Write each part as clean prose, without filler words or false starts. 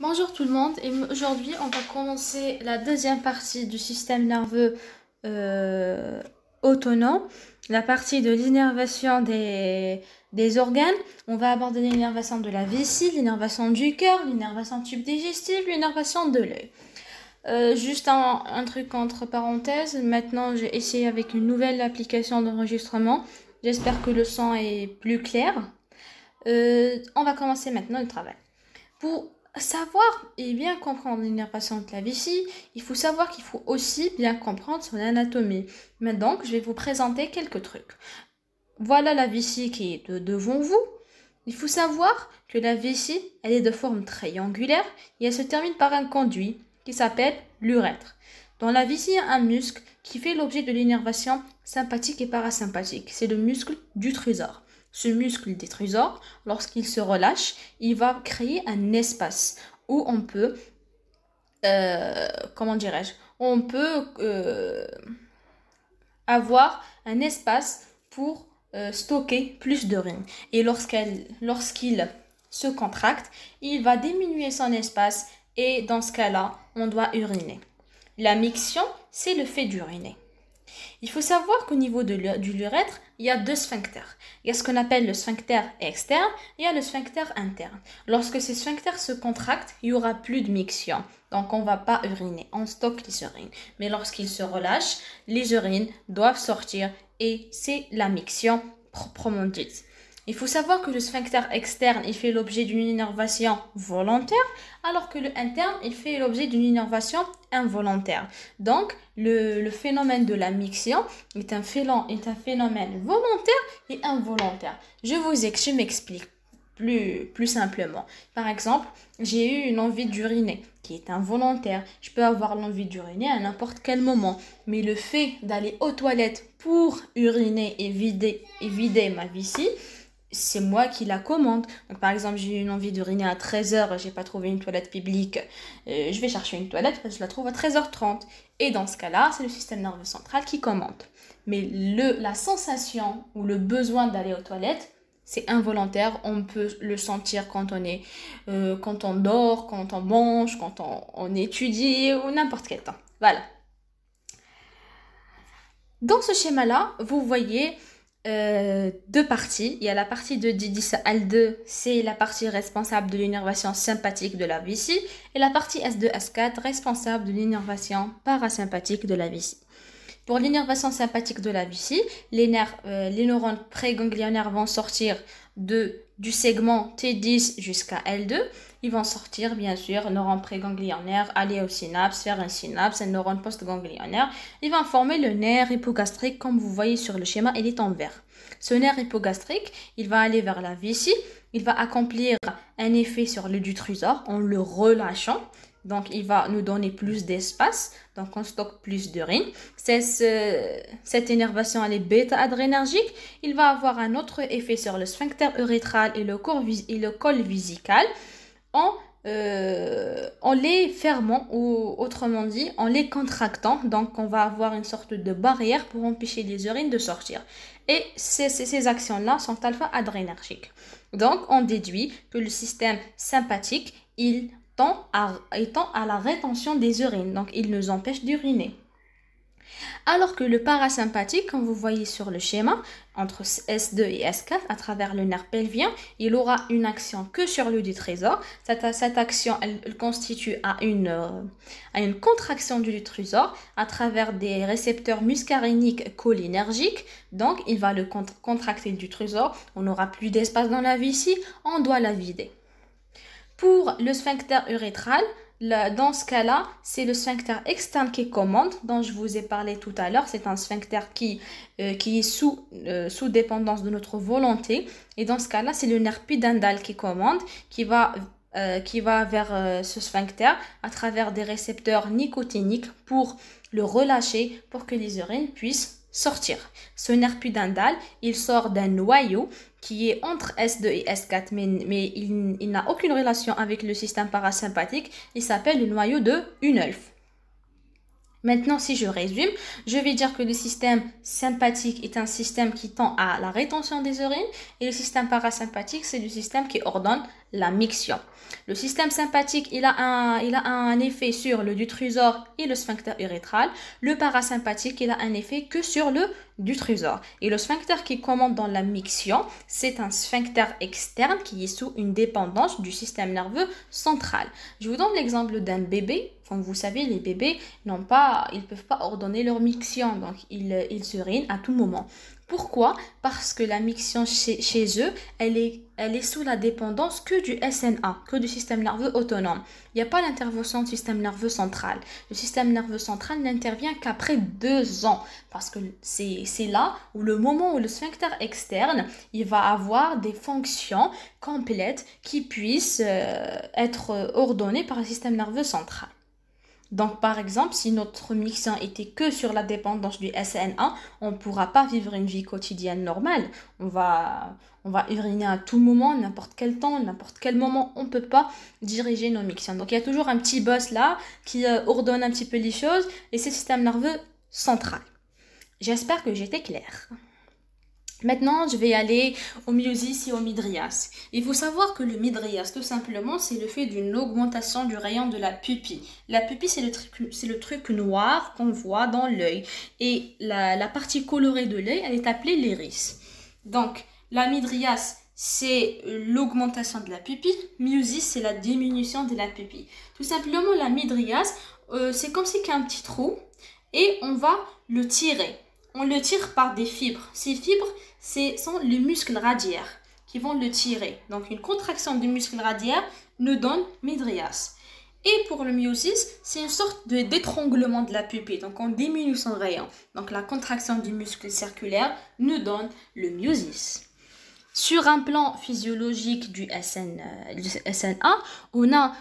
Bonjour tout le monde, et aujourd'hui on va commencer la deuxième partie du système nerveux euh, autonome, la partie de l'innervation des organes. On va aborder l'innervation de la vessie, l'innervation du cœur, l'innervation du tube digestif, l'innervation de l'œil. Juste un truc entre parenthèses, maintenant j'ai essayé avec une nouvelle application d'enregistrement, j'espère que le son est plus clair. On va commencer maintenant le travail. Pour savoir et bien comprendre l'innervation de la vessie, il faut savoir qu'il faut aussi bien comprendre son anatomie. Maintenant, je vais vous présenter quelques trucs. Voilà la vessie qui est devant vous. Il faut savoir que la vessie, elle est de forme triangulaire et elle se termine par un conduit qui s'appelle l'urètre. Dans la vessie, il y a un muscle qui fait l'objet de l'innervation sympathique et parasympathique. C'est le muscle du trésor. Ce muscle des trésors, lorsqu'il se relâche, il va créer un espace où on peut, on peut avoir un espace pour stocker plus d'urine. Et lorsqu'il se contracte, il va diminuer son espace et dans ce cas-là, on doit uriner. La miction, c'est le fait d'uriner. Il faut savoir qu'au niveau de l'urètre, il y a deux sphincters. Il y a ce qu'on appelle le sphincter externe et il y a le sphincter interne. Lorsque ces sphincters se contractent, il n'y aura plus de miction. Donc on ne va pas uriner, on stocke les urines. Mais lorsqu'ils se relâchent, les urines doivent sortir et c'est la miction proprement dite. Il faut savoir que le sphincter externe, il fait l'objet d'une innervation volontaire, alors que le interne, il fait l'objet d'une innervation involontaire. Donc, le phénomène de la miction est un phénomène volontaire et involontaire. Je m'explique plus simplement. Par exemple, j'ai eu une envie d'uriner qui est involontaire. Je peux avoir l'envie d'uriner à n'importe quel moment. Mais le fait d'aller aux toilettes pour uriner et vider ma vessie, c'est moi qui la commande. Donc, par exemple, j'ai eu une envie d'uriner à 13h, j'ai pas trouvé une toilette publique. Je vais chercher une toilette parce que je la trouve à 13h30. Et dans ce cas-là, c'est le système nerveux central qui commande. Mais la sensation ou le besoin d'aller aux toilettes, c'est involontaire. On peut le sentir quand quand on dort, quand on mange, quand on étudie ou n'importe quel temps. Voilà. Dans ce schéma-là, vous voyez deux parties. Il y a la partie de D10-L2, c'est la partie responsable de l'innervation sympathique de la vessie, et la partie S2-S4 responsable de l'innervation parasympathique de la vessie. Pour l'innervation sympathique de la vessie, les neurones préganglionnaires vont sortir du segment T10 jusqu'à L2. Ils vont sortir, bien sûr, neurones préganglionnaires, aller au synapse, faire un synapse, un neurone postganglionnaire. Ils vont former le nerf hypogastrique, comme vous voyez sur le schéma, il est en vert. Ce nerf hypogastrique, il va aller vers la vessie, il va accomplir un effet sur le detrusor en le relâchant. Donc, il va nous donner plus d'espace. Donc, on stocke plus d'urine. Cette innervation, elle est bêta-adrénergique. Il va avoir un autre effet sur le sphincter urétral et le col vésical en les fermant, ou autrement dit, en les contractant. Donc, on va avoir une sorte de barrière pour empêcher les urines de sortir. Et ces actions-là sont alpha-adrénergiques. Donc, on déduit que le système sympathique, il tend à la rétention des urines, donc il nous empêche d'uriner. Alors que le parasympathique, comme vous voyez sur le schéma, entre S2 et S4, à travers le nerf pelvien, il aura une action que sur le détrésor. Cette action, elle constitue à une contraction du détrésor à travers des récepteurs muscaréniques cholinergiques. Donc, il va le contracter le détrésor. On n'aura plus d'espace dans la vessie, on doit la vider. Pour le sphincter urétral, dans ce cas-là, c'est le sphincter externe qui commande, dont je vous ai parlé tout à l'heure. C'est un sphincter qui est sous dépendance de notre volonté. Et dans ce cas-là, c'est le nerf pudendal qui commande, qui va vers ce sphincter à travers des récepteurs nicotiniques pour le relâcher, pour que les urines puissent sortir. Ce nerf pudendal, il sort d'un noyau qui est entre S2 et S4, mais il n'a aucune relation avec le système parasympathique. Il s'appelle le noyau de Hunolf. Maintenant, si je résume, je vais dire que le système sympathique est un système qui tend à la rétention des urines et le système parasympathique, c'est le système qui ordonne la miction. Le système sympathique, il a un effet sur le detrusor et le sphincter urétral. Le parasympathique, il a un effet que sur le detrusor. Et le sphincter qui commande dans la miction, c'est un sphincter externe qui est sous une dépendance du système nerveux central. Je vous donne l'exemple d'un bébé. Comme vous savez, les bébés ils ne peuvent pas ordonner leur miction, donc ils urinent à tout moment. Pourquoi? Parce que la miction chez eux, elle est sous la dépendance que du SNA, que du système nerveux autonome. Il n'y a pas l'intervention du système nerveux central. Le système nerveux central n'intervient qu'après 2 ans, parce que c'est là où le moment où le sphincter externe, il va avoir des fonctions complètes qui puissent être ordonnées par le système nerveux central. Donc, par exemple, si notre miction était que sur la dépendance du SNA, on ne pourra pas vivre une vie quotidienne normale. On va uriner à tout moment, n'importe quel temps, n'importe quel moment. On ne peut pas diriger nos mictions. Donc, il y a toujours un petit boss là qui ordonne un petit peu les choses et c'est le système nerveux central. J'espère que j'étais claire. Maintenant, je vais aller au myosis et au mydrias. Il faut savoir que le mydrias, tout simplement, c'est le fait d'une augmentation du rayon de la pupille. La pupille, c'est le truc noir qu'on voit dans l'œil. Et la partie colorée de l'œil, elle est appelée l'iris. Donc, la mydrias, c'est l'augmentation de la pupille. Myosis, c'est la diminution de la pupille. Tout simplement, la mydrias, c'est comme si qu'il y a un petit trou et on va le tirer. On le tire par des fibres. Ces fibres, ce sont les muscles radiaires qui vont le tirer. Donc, une contraction du muscle radiaire nous donne mydrias. Et pour le myosis, c'est une sorte d'étranglement de la pupille. Donc, on diminue son rayon. Donc, la contraction du muscle circulaire nous donne le myosis. Sur un plan physiologique du SNA, on a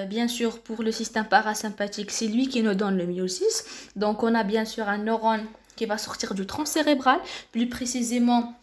bien sûr pour le système parasympathique, c'est lui qui nous donne le myosis. Donc, on a bien sûr un neurone qui va sortir du tronc cérébral, plus précisément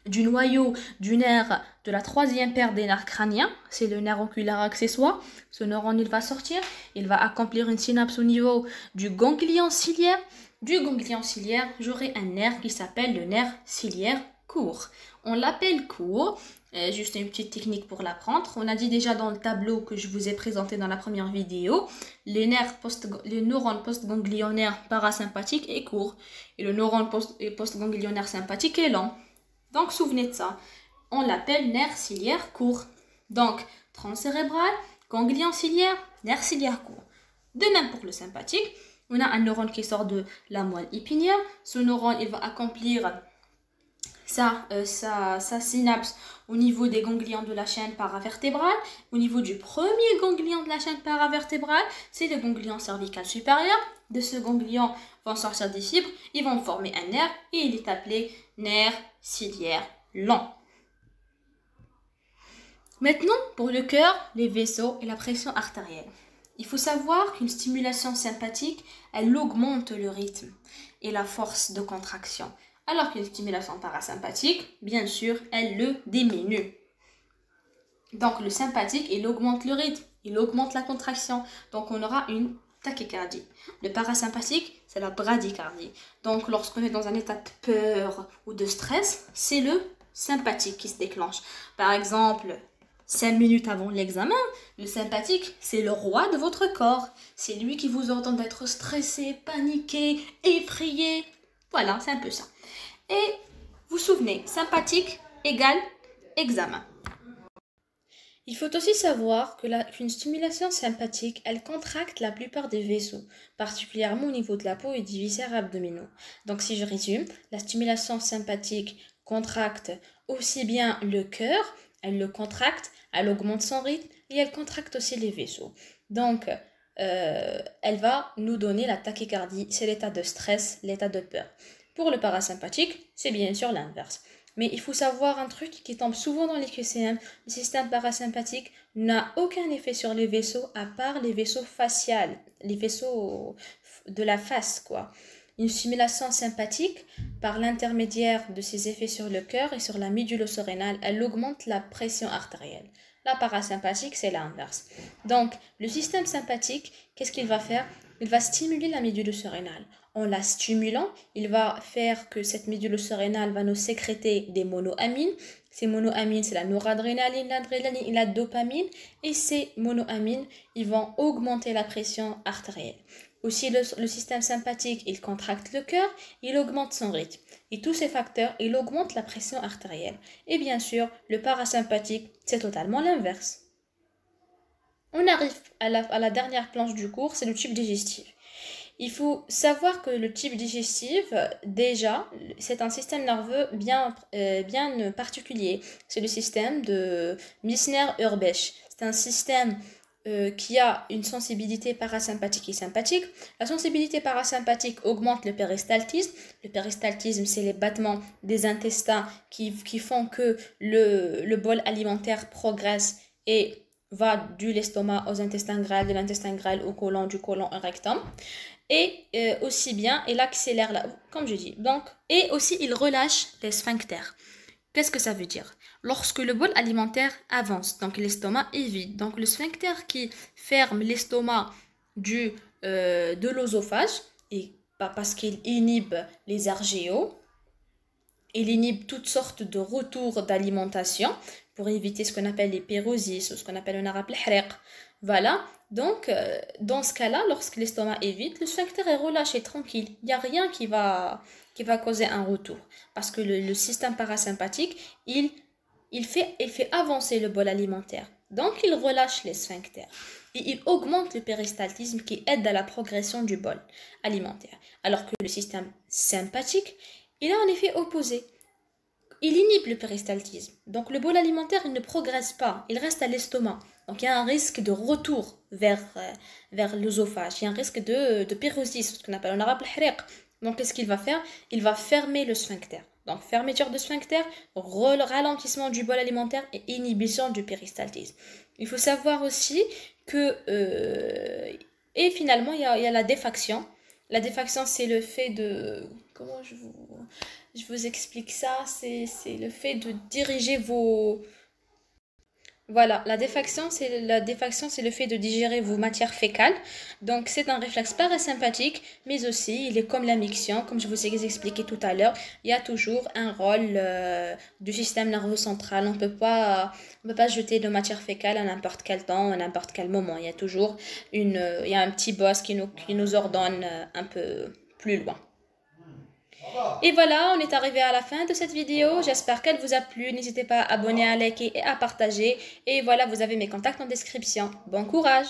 du noyau du nerf de la 3e paire des nerfs crâniens, c'est le nerf oculaire accessoire. Ce neurone, il va sortir, il va accomplir une synapse au niveau du ganglion ciliaire. Du ganglion ciliaire, j'aurai un nerf qui s'appelle le nerf ciliaire court. On l'appelle court, juste une petite technique pour l'apprendre. On a dit déjà dans le tableau que je vous ai présenté dans la première vidéo, les neurones postganglionnaires parasympathiques est court et le neurone postganglionnaire sympathique est lent. Donc, souvenez de ça. On l'appelle nerf ciliaire court. Donc, tronc cérébral, ganglion ciliaire, nerf ciliaire court. De même pour le sympathique, on a un neurone qui sort de la moelle épinière. Ce neurone, il va accomplir sa synapse au niveau des ganglions de la chaîne paravertébrale. Au niveau du premier ganglion de la chaîne paravertébrale, c'est le ganglion cervical supérieur. De ce ganglion vont sortir des fibres, ils vont former un nerf et il est appelé nerf ciliaire long. Maintenant, pour le cœur, les vaisseaux et la pression artérielle. Il faut savoir qu'une stimulation sympathique, elle augmente le rythme et la force de contraction. Alors qu'une stimulation parasympathique, bien sûr, elle le diminue. Donc le sympathique, il augmente le rythme, il augmente la contraction. Donc on aura une tachycardie. Le parasympathique, c'est la bradycardie. Donc lorsqu'on est dans un état de peur ou de stress, c'est le sympathique qui se déclenche. Par exemple, 5 minutes avant l'examen, le sympathique, c'est le roi de votre corps. C'est lui qui vous entend d'être stressé, paniqué, effrayé. Voilà, c'est un peu ça. Et vous vous souvenez, sympathique égale examen. Il faut aussi savoir qu'une stimulation sympathique, elle contracte la plupart des vaisseaux, particulièrement au niveau de la peau et des viscères abdominaux. Donc si je résume, la stimulation sympathique contracte aussi bien le cœur, elle le contracte, elle augmente son rythme et elle contracte aussi les vaisseaux. Donc elle va nous donner la tachycardie, c'est l'état de stress, l'état de peur. Pour le parasympathique, c'est bien sûr l'inverse. Mais il faut savoir un truc qui tombe souvent dans les QCM. Le système parasympathique n'a aucun effet sur les vaisseaux à part les vaisseaux faciales, les vaisseaux de la face, quoi. Une stimulation sympathique, par l'intermédiaire de ses effets sur le cœur et sur la médulo-surrénale, elle augmente la pression artérielle. La parasympathique, c'est l'inverse. Donc, le système sympathique, qu'est-ce qu'il va faire? Il va stimuler la médulo-surrénale. En la stimulant, il va faire que cette médulo-surrénale va nous sécréter des monoamines. Ces monoamines, c'est la noradrénaline, l'adrénaline et la dopamine. Et ces monoamines, ils vont augmenter la pression artérielle. Aussi, le système sympathique, il contracte le cœur, il augmente son rythme. Et tous ces facteurs, ils augmentent la pression artérielle. Et bien sûr, le parasympathique, c'est totalement l'inverse. On arrive à la dernière planche du cours, c'est le tube digestif. Il faut savoir que le tube digestif, déjà, c'est un système nerveux bien particulier. C'est le système de Meissner-Hurbesch. C'est un système qui a une sensibilité parasympathique et sympathique. La sensibilité parasympathique augmente le péristaltisme. Le péristaltisme, c'est les battements des intestins qui font que le bol alimentaire progresse et va de l'estomac aux intestins grêles, de l'intestin grêle au côlon, du côlon au rectum. Et aussi bien, il accélère, comme je dis. Donc, et aussi, il relâche les sphincters. Qu'est-ce que ça veut dire? Lorsque le bol alimentaire avance, donc l'estomac est vide. Donc, le sphincter qui ferme l'estomac de l'œsophage, et parce qu'il inhibe les RGO, il inhibe toutes sortes de retours d'alimentation pour éviter ce qu'on appelle les pyrosis ou ce qu'on appelle en arabe l'hriq. Voilà, donc dans ce cas-là, lorsque l'estomac est vide, le sphincter est relâché tranquille. Il n'y a rien qui va causer un retour. Parce que le système parasympathique, il fait avancer le bol alimentaire. Donc il relâche les sphincters. Et il augmente le péristaltisme qui aide à la progression du bol alimentaire. Alors que le système sympathique, il a un effet opposé. Il inhibe le péristaltisme. Donc le bol alimentaire, il ne progresse pas. Il reste à l'estomac. Donc il y a un risque de retour vers l'œsophage. Il y a un risque de pyrosis, ce qu'on appelle en arabe l'hriq. Donc qu'est-ce qu'il va faire? Il va fermer le sphincter. Donc fermeture de sphincter, ralentissement du bol alimentaire et inhibition du péristaltisme. Il faut savoir aussi que... et finalement, il y a la défaction. La défaction, c'est le fait de... Comment je vous explique ça? C'est le fait de diriger vos... Voilà, la défaction, c'est le fait de digérer vos matières fécales. Donc, c'est un réflexe parasympathique, mais aussi, il est comme la miction, comme je vous ai expliqué tout à l'heure. Il y a toujours un rôle du système nerveux central. On ne peut pas jeter de matière fécale à n'importe quel temps, à n'importe quel moment. Il y a toujours il y a un petit boss qui nous ordonne un peu plus loin. Et voilà, on est arrivé à la fin de cette vidéo. J'espère qu'elle vous a plu. N'hésitez pas à abonner, à liker et à partager. Et voilà, vous avez mes contacts en description. Bon courage!